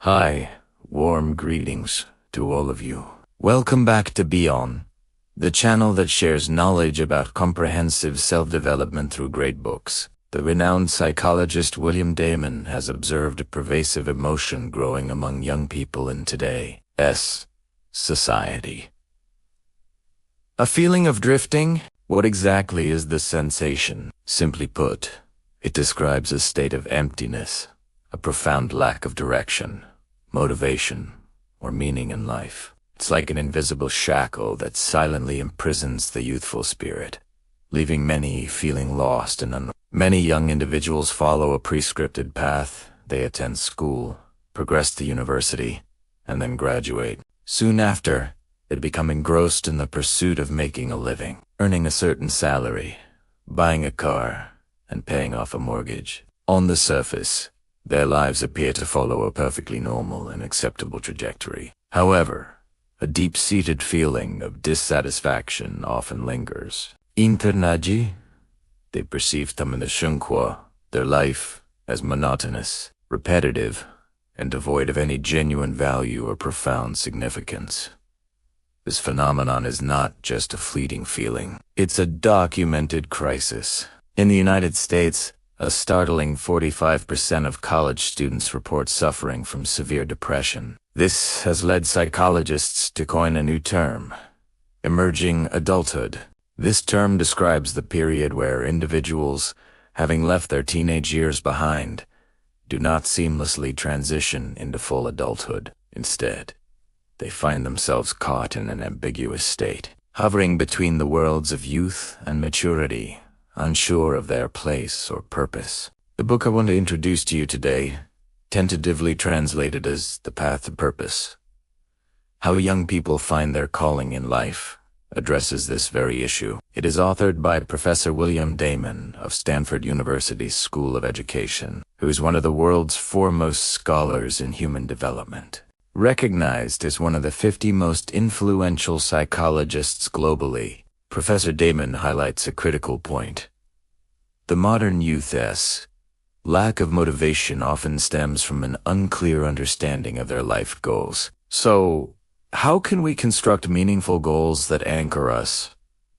Hi, warm greetings to all of you. Welcome back to BION, the channel that shares knowledge about comprehensive self-development through great books. The renowned psychologist William Damon has observed a pervasive emotion growing among young people in today's society. A feeling of drifting? What exactly is this sensation? Simply put, it describes a state of emptiness, a profound lack of direction, motivation, or meaning in life. It's like an invisible shackle that silently imprisons the youthful spirit, leaving many feeling lost and Many young individuals follow a prescripted path. They attend school, progress to university, and then graduate. Soon after, they become engrossed in the pursuit of making a living, earning a certain salary, buying a car, and paying off a mortgage. On the surface, their lives appear to follow a perfectly normal and acceptable trajectory. However, a deep-seated feeling of dissatisfaction often lingers. Internaji, they perceive their life as monotonous, repetitive, and devoid of any genuine value or profound significance. This phenomenon is not just a fleeting feeling. It's a documented crisis. In the United States, a startling 45% of college students report suffering from severe depression. This has led psychologists to coin a new term, emerging adulthood. This term describes the period where individuals, having left their teenage years behind, do not seamlessly transition into full adulthood. Instead, they find themselves caught in an ambiguous state, hovering between the worlds of youth and maturity, unsure of their place or purpose. The book I want to introduce to you today, tentatively translated as The Path to Purpose, How Young People Find Their Calling in Life, addresses this very issue. It is authored by Professor William Damon of Stanford University's School of Education, who is one of the world's foremost scholars in human development. Recognized as one of the 50 most influential psychologists globally, Professor Damon highlights a critical point. The modern youth's lack of motivation often stems from an unclear understanding of their life goals. So, how can we construct meaningful goals that anchor us,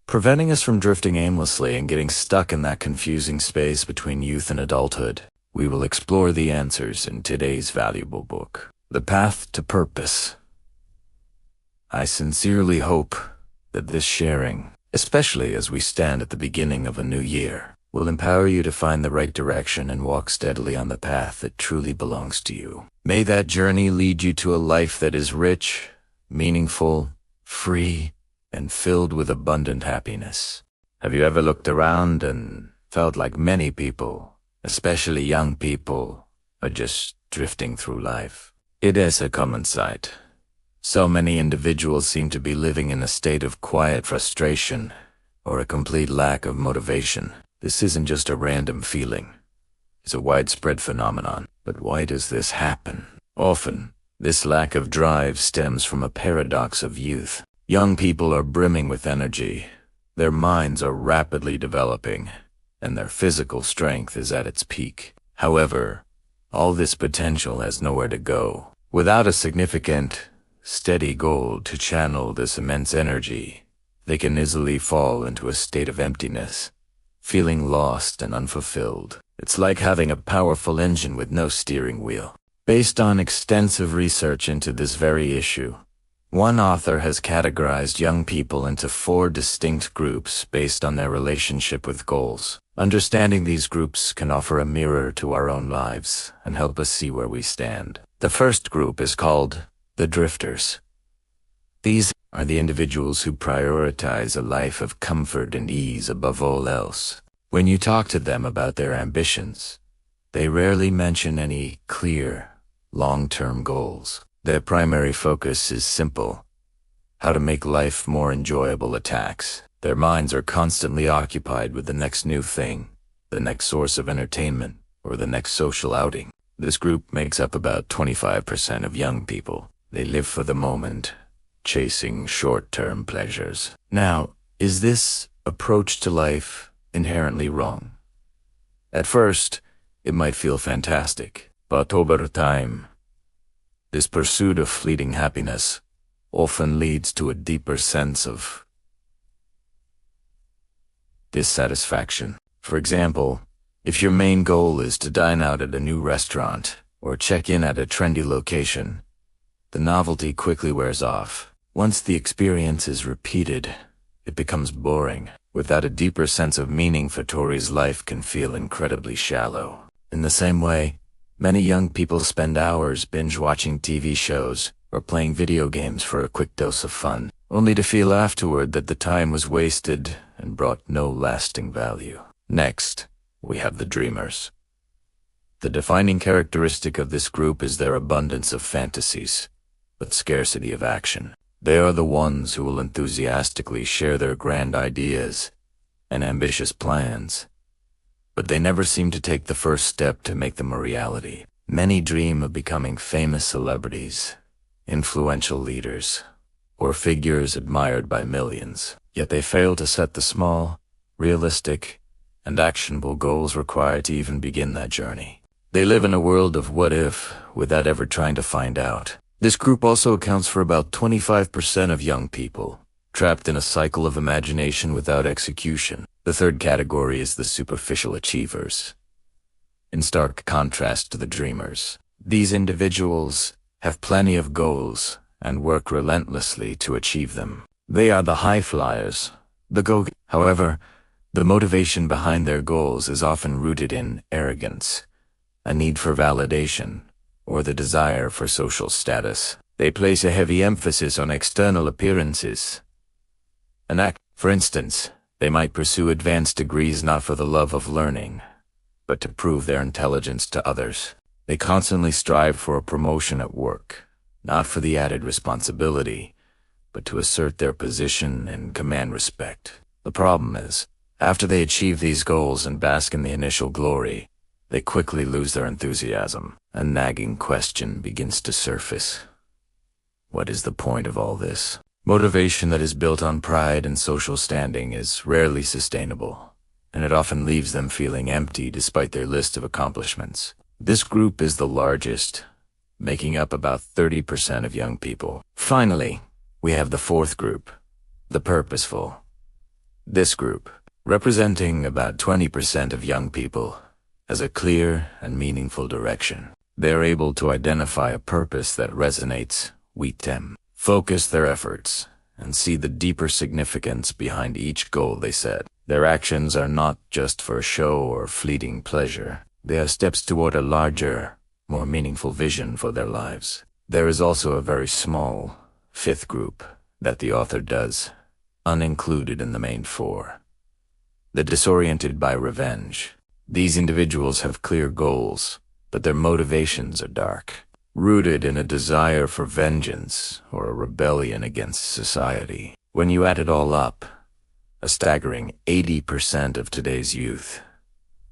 preventing us from drifting aimlessly and getting stuck in that confusing space between youth and adulthood? We will explore the answers in today's valuable book, The Path to Purpose. I sincerely hope that this sharing, especially as we stand at the beginning of a new year, will empower you to find the right direction and walk steadily on the path that truly belongs to you. May that journey lead you to a life that is rich, meaningful, free, and filled with abundant happiness. Have you ever looked around and felt like many people, especially young people, are just drifting through life? It is a common sight. So many individuals seem to be living in a state of quiet frustration or a complete lack of motivation. This isn't just a random feeling. It's a widespread phenomenon. But why does this happen? Often, this lack of drive stems from a paradox of youth. Young people are brimming with energy. Their minds are rapidly developing, and their physical strength is at its peak. However, all this potential has nowhere to go. Without a significant, steady goal to channel this immense energy, they can easily fall into a state of emptiness, feeling lost and unfulfilled. It's like having a powerful engine with no steering wheel. Based on extensive research into this very issue, one author has categorized young people into 4 distinct groups based on their relationship with goals. Understanding these groups can offer a mirror to our own lives and help us see where we stand. The first group is called the drifters. These are the individuals who prioritize a life of comfort and ease above all else. When you talk to them about their ambitions, they rarely mention any clear, long-term goals. Their primary focus is simple: how to make life more enjoyable attacks. Their minds are constantly occupied with the next new thing, the next source of entertainment, or the next social outing. This group makes up about 25% of young people. They live for the moment, chasing short-term pleasures. Now, is this approach to life inherently wrong? At first, it might feel fantastic, but over time, This pursuit of fleeting happiness often leads to a deeper sense of dissatisfaction. For example, if your main goal is to dine out at a new restaurant or check in at a trendy location, the novelty quickly wears off. Once the experience is repeated, it becomes boring. Without a deeper sense of meaning, Tori's life can feel incredibly shallow. In the same way, many young people spend hours binge-watching TV shows or playing video games for a quick dose of fun, only to feel afterward that the time was wasted and brought no lasting value. Next, we have the dreamers. The defining characteristic of this group is their abundance of fantasies, but scarcity of action. They are the ones who will enthusiastically share their grand ideas and ambitious plans, but they never seem to take the first step to make them a reality. Many dream of becoming famous celebrities, influential leaders, or figures admired by millions, yet they fail to set the small, realistic, and actionable goals required to even begin that journey. They live in a world of what if, without ever trying to find out. This group also accounts for about 25% of young people, trapped in a cycle of imagination without execution. The third category is the superficial achievers. In stark contrast to the dreamers, these individuals have plenty of goals and work relentlessly to achieve them. They are the high flyers, the go-getters. However, the motivation behind their goals is often rooted in arrogance, a need for validation, or the desire for social status. They place a heavy emphasis on external appearances. For instance, they might pursue advanced degrees not for the love of learning, but to prove their intelligence to others. They constantly strive for a promotion at work, not for the added responsibility, but to assert their position and command respect. The problem is, after they achieve these goals and bask in the initial glory, they quickly lose their enthusiasm. A nagging question begins to surface. What is the point of all this? Motivation that is built on pride and social standing is rarely sustainable, and it often leaves them feeling empty despite their list of accomplishments. This group is the largest, making up about 30% of young people. Finally, we have the fourth group, the purposeful. This group, representing about 20% of young people, has a clear and meaningful direction. They are able to identify a purpose that resonates with them, focus their efforts, and see the deeper significance behind each goal they set. Their actions are not just for show or fleeting pleasure. They are steps toward a larger, more meaningful vision for their lives. There is also a very small, fifth group that the author does, unincluded in the main four. The disoriented by revenge. These individuals have clear goals, but their motivations are dark, rooted in a desire for vengeance or a rebellion against society. When you add it all up, a staggering 80% of today's youth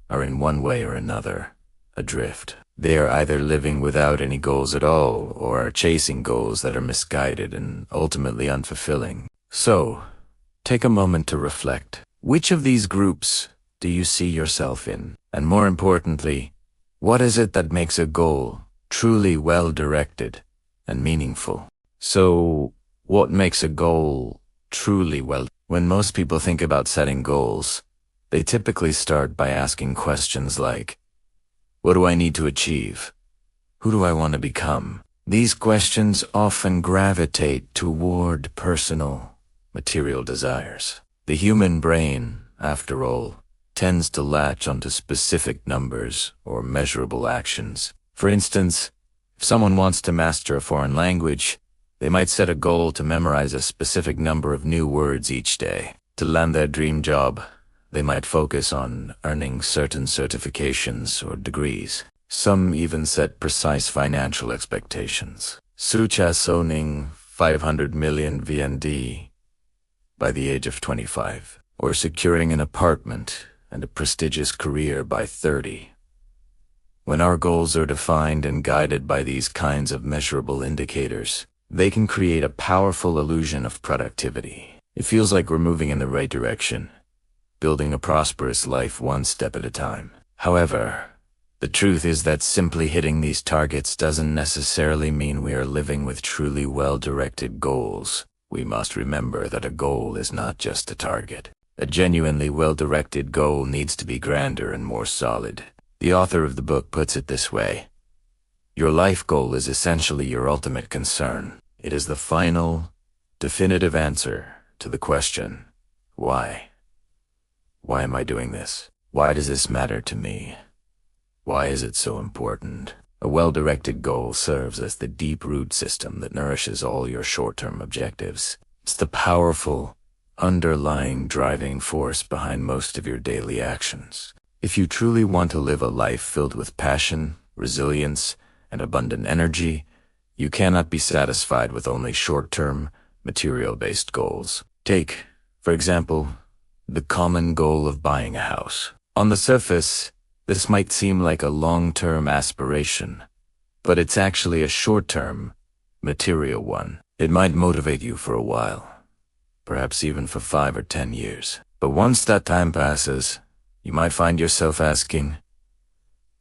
are in one way or another adrift. They are either living without any goals at all or are chasing goals that are misguided and ultimately unfulfilling. So, take a moment to reflect. Which of these groups do you see yourself in? And more importantly, what is it that makes a goal truly well-directed and meaningful? So, what makes a goal truly well? When most people think about setting goals, they typically start by asking questions like, what do I need to achieve? Who do I want to become? These questions often gravitate toward personal, material desires. The human brain, after all, tends to latch onto specific numbers or measurable actions. For instance, if someone wants to master a foreign language, they might set a goal to memorize a specific number of new words each day. To land their dream job, they might focus on earning certain certifications or degrees. Some even set precise financial expectations, such as owning 500 million VND by the age of 25, or securing an apartment and a prestigious career by 30. When our goals are defined and guided by these kinds of measurable indicators, they can create a powerful illusion of productivity. It feels like we're moving in the right direction, building a prosperous life one step at a time. However, The truth is that simply hitting these targets doesn't necessarily mean we are living with truly well-directed goals. We must remember that a goal is not just a target. A genuinely well-directed goal needs to be grander and more solid. The author of the book puts it this way: your life goal is essentially your ultimate concern. It is the final, definitive answer to the question, why? Why am I doing this? Why does this matter to me? Why is it so important? A well-directed goal serves as the deep root system that nourishes all your short-term objectives. It's the powerful, underlying driving force behind most of your daily actions. If you truly want to live a life filled with passion, resilience, and abundant energy, you cannot be satisfied with only short-term, material-based goals. Take, for example, the common goal of buying a house. On the surface, this might seem like a long-term aspiration, but it's actually a short-term, material one. It might motivate you for a while, perhaps even for 5 or 10 years. But once that time passes, you might find yourself asking,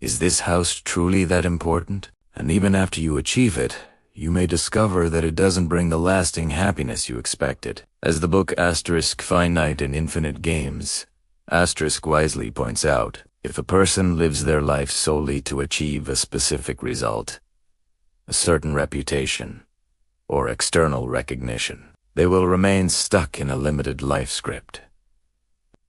is this house truly that important? And even after you achieve it, you may discover that it doesn't bring the lasting happiness you expected. As the book *Finite and Infinite Games* wisely points out, if a person lives their life solely to achieve a specific result, a certain reputation, or external recognition, they will remain stuck in a limited life script.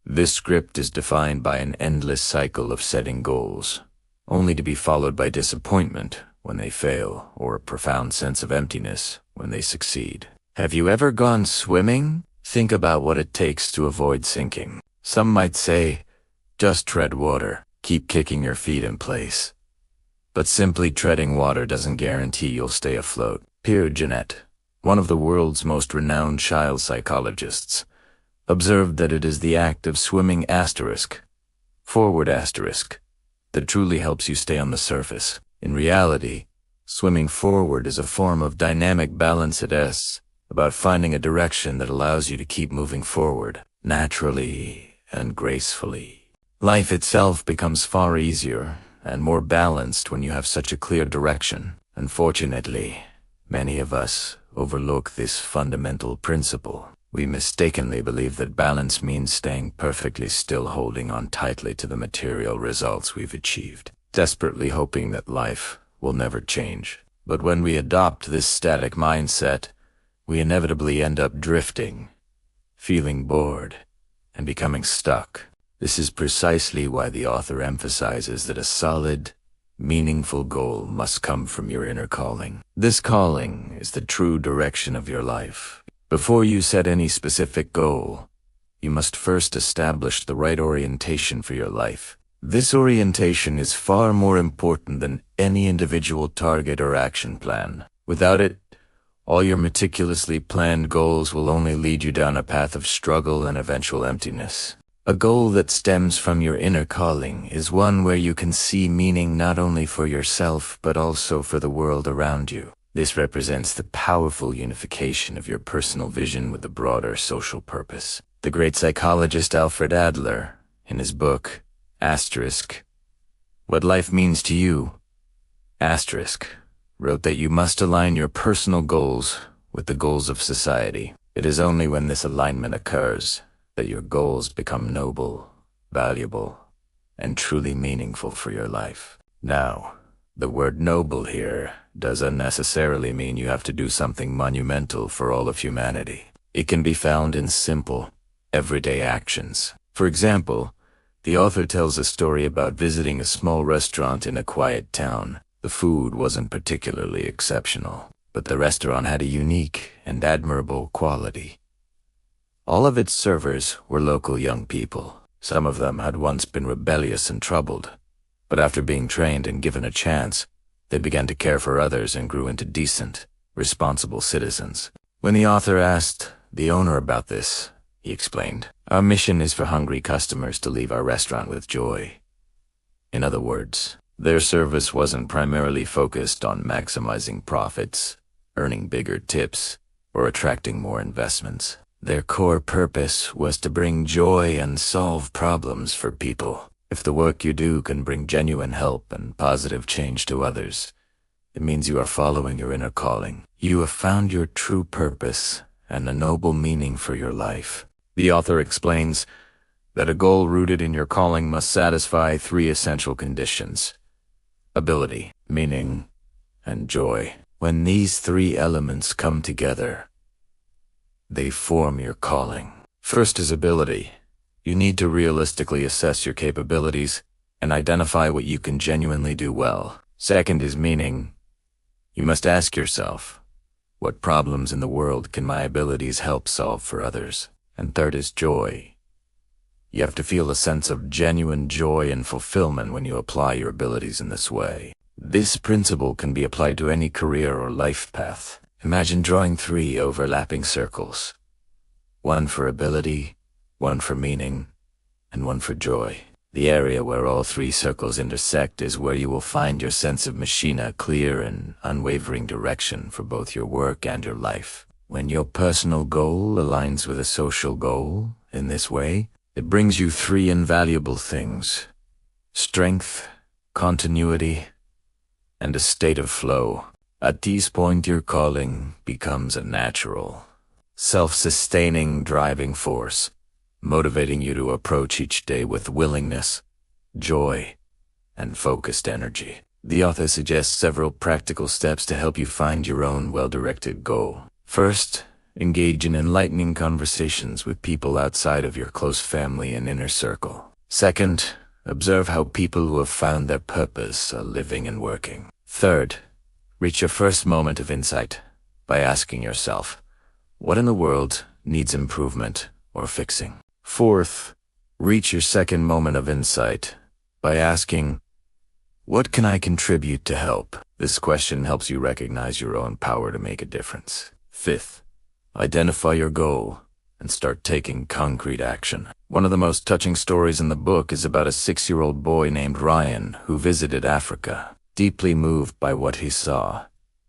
This script is defined by an endless cycle of setting goals, only to be followed by disappointment when they fail, or a profound sense of emptiness when they succeed. Have you ever gone swimming? Think about what it takes to avoid sinking. Some might say, just tread water, keep kicking your feet in place. But simply treading water doesn't guarantee you'll stay afloat. Pierre Janet, one of the world's most renowned child psychologists, observed that it is the act of swimming forward that truly helps you stay on the surface. In reality, swimming forward is a form of dynamic balance. It's about finding a direction that allows you to keep moving forward, naturally and gracefully. Life itself becomes far easier and more balanced when you have such a clear direction. Unfortunately, many of us overlook this fundamental principle. We mistakenly believe that balance means staying perfectly still, holding on tightly to the material results we've achieved, desperately hoping that life will never change. But when we adopt this static mindset, we inevitably end up drifting, feeling bored, and becoming stuck. This is precisely why the author emphasizes that a solid, meaningful goal must come from your inner calling. This calling is the true direction of your life. Before you set any specific goal, you must first establish the right orientation for your life. This orientation is far more important than any individual target or action plan. Without it, all your meticulously planned goals will only lead you down a path of struggle and eventual emptiness. A goal that stems from your inner calling is one where you can see meaning not only for yourself but also for the world around you. This represents the powerful unification of your personal vision with the broader social purpose. The great psychologist Alfred Adler, in his book, What Life Means to You, wrote that you must align your personal goals with the goals of society. It is only when this alignment occurs that your goals become noble, valuable, and truly meaningful for your life. Now, the word noble here doesn't necessarily mean you have to do something monumental for all of humanity. It can be found in simple, everyday actions. For example, the author tells a story about visiting a small restaurant in a quiet town. The food wasn't particularly exceptional, but the restaurant had a unique and admirable quality. All of its servers were local young people. Some of them had once been rebellious and troubled, but after being trained and given a chance, they began to care for others and grew into decent, responsible citizens. When the author asked the owner about this, he explained, "Our mission is for hungry customers to leave our restaurant with joy." In other words, their service wasn't primarily focused on maximizing profits, earning bigger tips, or attracting more investments. Their core purpose was to bring joy and solve problems for people. If the work you do can bring genuine help and positive change to others, it means you are following your inner calling. You have found your true purpose and a noble meaning for your life. The author explains that a goal rooted in your calling must satisfy three essential conditions: ability, meaning, and joy. When these three elements come together, they form your calling. First is ability. You need to realistically assess your capabilities and identify what you can genuinely do well. Second is meaning. You must ask yourself, what problems in the world can my abilities help solve for others? And third is joy. You have to feel a sense of genuine joy and fulfillment when you apply your abilities in this way. This principle can be applied to any career or life path. Imagine drawing three overlapping circles. One for ability, one for meaning, and one for joy. The area where all three circles intersect is where you will find your sense of machina, clear and unwavering direction for both your work and your life. When your personal goal aligns with a social goal in this way, it brings you three invaluable things: strength, continuity, and a state of flow. At this point, your calling becomes a natural, self-sustaining driving force, motivating you to approach each day with willingness, joy, and focused energy. The author suggests several practical steps to help you find your own well-directed goal. First, engage in enlightening conversations with people outside of your close family and inner circle. Second, observe how people who have found their purpose are living and working. Third, reach your first moment of insight by asking yourself, what in the world needs improvement or fixing? Fourth, reach your second moment of insight by asking, what can I contribute to help? This question helps you recognize your own power to make a difference. Fifth, identify your goal and start taking concrete action. One of the most touching stories in the book is about a 6-year-old boy named Ryan who visited Africa. Deeply moved by what he saw,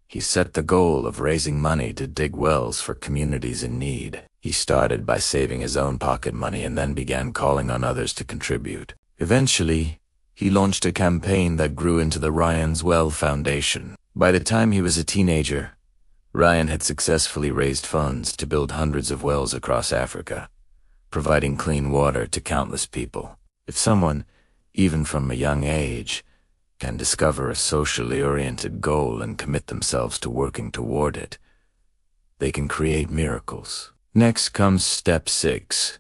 he set the goal of raising money to dig wells for communities in need. He started by saving his own pocket money and then began calling on others to contribute. Eventually, he launched a campaign that grew into the Ryan's Well Foundation. By the time he was a teenager, Ryan had successfully raised funds to build hundreds of wells across Africa, providing clean water to countless people. If someone, even from a young age, can discover a socially oriented goal and commit themselves to working toward it, they can create miracles. Next comes step 6.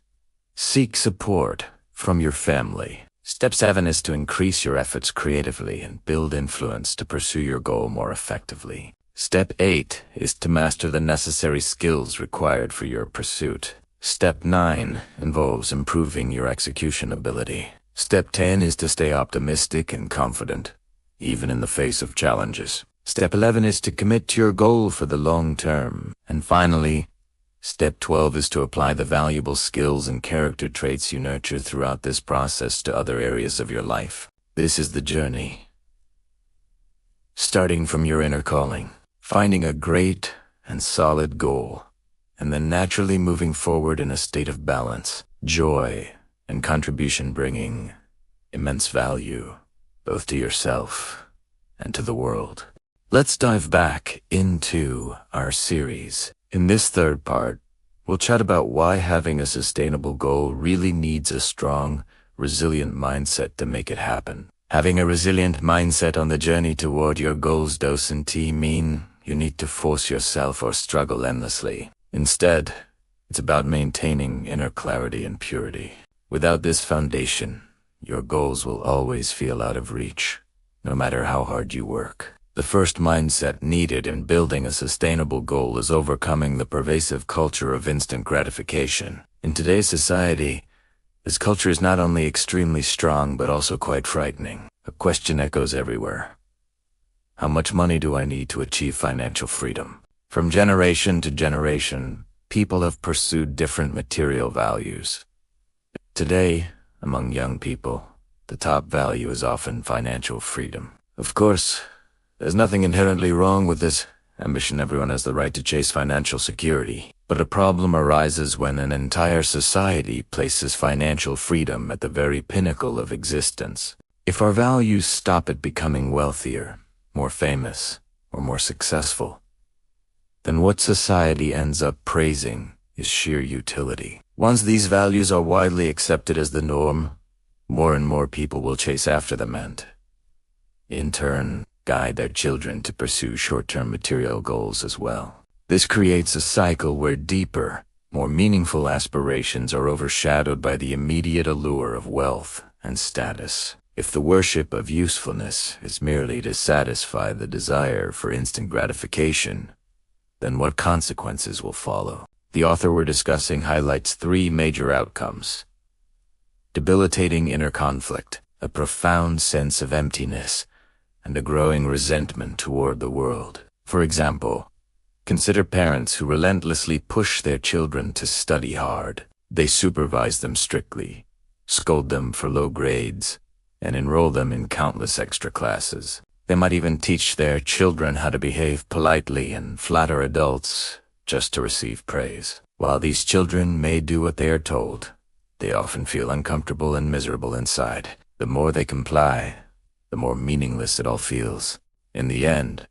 Seek support from your family. Step 7 is to increase your efforts creatively and build influence to pursue your goal more effectively. Step 8 is to master the necessary skills required for your pursuit. Step 9 involves improving your execution ability. Step 10 is to stay optimistic and confident, even in the face of challenges. Step 11 is to commit to your goal for the long term. And finally, Step 12 is to apply the valuable skills and character traits you nurture throughout this process to other areas of your life. This is the journey. Starting from your inner calling, finding a great and solid goal, and then naturally moving forward in a state of balance, joy, and contribution, bringing immense value, both to yourself and to the world. Let's dive back into our series. In this third part, we'll chat about why having a sustainable goal really needs a strong, resilient mindset to make it happen. Having a resilient mindset on the journey toward your goals doesn't mean you need to force yourself or struggle endlessly. Instead, it's about maintaining inner clarity and purity. Without this foundation, your goals will always feel out of reach, no matter how hard you work. The first mindset needed in building a sustainable goal is overcoming the pervasive culture of instant gratification. In today's society, this culture is not only extremely strong but also quite frightening. A question echoes everywhere. How much money do I need to achieve financial freedom? From generation to generation, people have pursued different material values. Today, among young people, the top value is often financial freedom. Of course, there's nothing inherently wrong with this ambition. Everyone has the right to chase financial security. But But a problem arises when an entire society places financial freedom at the very pinnacle of existence. If our values stop at becoming wealthier, more famous, or more successful, then what society ends up praising is sheer utility. Once these values are widely accepted as the norm, more and more people will chase after them and, in turn, guide their children to pursue short-term material goals as well. This creates a cycle where deeper, more meaningful aspirations are overshadowed by the immediate allure of wealth and status. If the worship of usefulness is merely to satisfy the desire for instant gratification, then what consequences will follow? The author we're discussing highlights 3 major outcomes: debilitating inner conflict, a profound sense of emptiness, and a growing resentment toward the world. For example, consider parents who relentlessly push their children to study hard. They supervise them strictly, scold them for low grades, and enroll them in countless extra classes. They might even teach their children how to behave politely and flatter adults just to receive praise. While these children may do what they are told, they often feel uncomfortable and miserable inside. The more they comply, the more meaningless it all feels. In the end,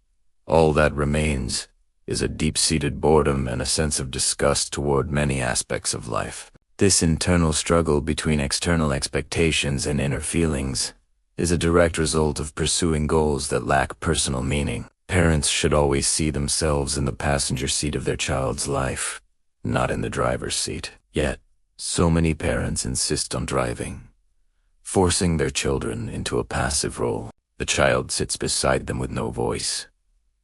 all that remains is a deep-seated boredom and a sense of disgust toward many aspects of life. This internal struggle between external expectations and inner feelings is a direct result of pursuing goals that lack personal meaning. Parents should always see themselves in the passenger seat of their child's life, not in the driver's seat. Yet, so many parents insist on driving, forcing their children into a passive role. The child sits beside them with no voice,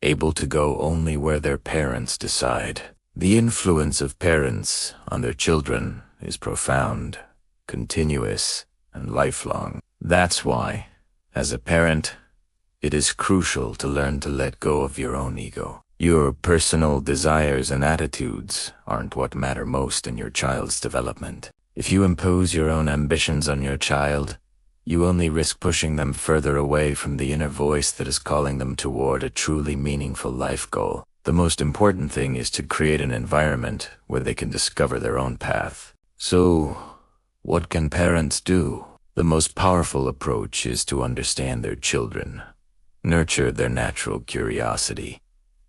able to go only where their parents decide. The influence of parents on their children is profound, continuous, and lifelong. That's why, as a parent, it is crucial to learn to let go of your own ego. Your personal desires and attitudes aren't what matter most in your child's development. If you impose your own ambitions on your child, you only risk pushing them further away from the inner voice that is calling them toward a truly meaningful life goal. The most important thing is to create an environment where they can discover their own path. So, what can parents do? The most powerful approach is to understand their children, nurture their natural curiosity,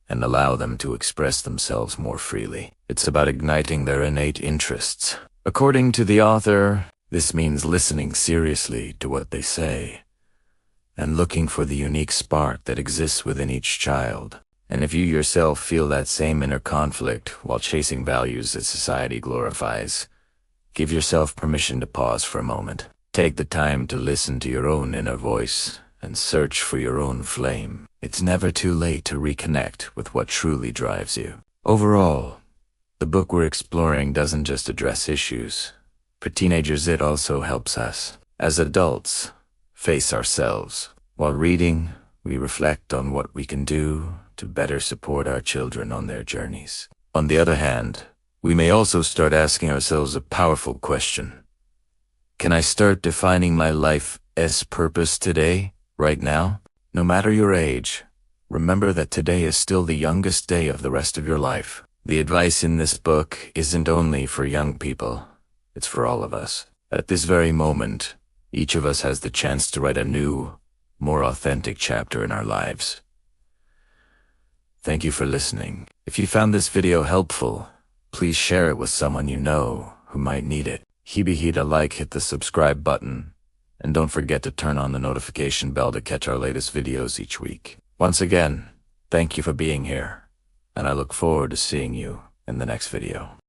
and allow them to express themselves more freely. It's about igniting their innate interests. According to the author, this means listening seriously to what they say, and looking for the unique spark that exists within each child. And if you yourself feel that same inner conflict while chasing values that society glorifies, give yourself permission to pause for a moment. Take the time to listen to your own inner voice and search for your own flame. It's never too late to reconnect with what truly drives you. Overall, the book we're exploring doesn't just address issues. For teenagers, it also helps us, as adults, face ourselves. While reading, we reflect on what we can do to better support our children on their journeys. On the other hand, we may also start asking ourselves a powerful question. Can I start defining my life's purpose today, right now? No matter your age, remember that today is still the youngest day of the rest of your life. The advice in this book isn't only for young people, it's for all of us. At this very moment, each of us has the chance to write a new, more authentic chapter in our lives. Thank you for listening. If you found this video helpful, please share it with someone you know who might need it. Hit a like, hit the subscribe button, and don't forget to turn on the notification bell to catch our latest videos each week. Once again, thank you for being here, and I look forward to seeing you in the next video.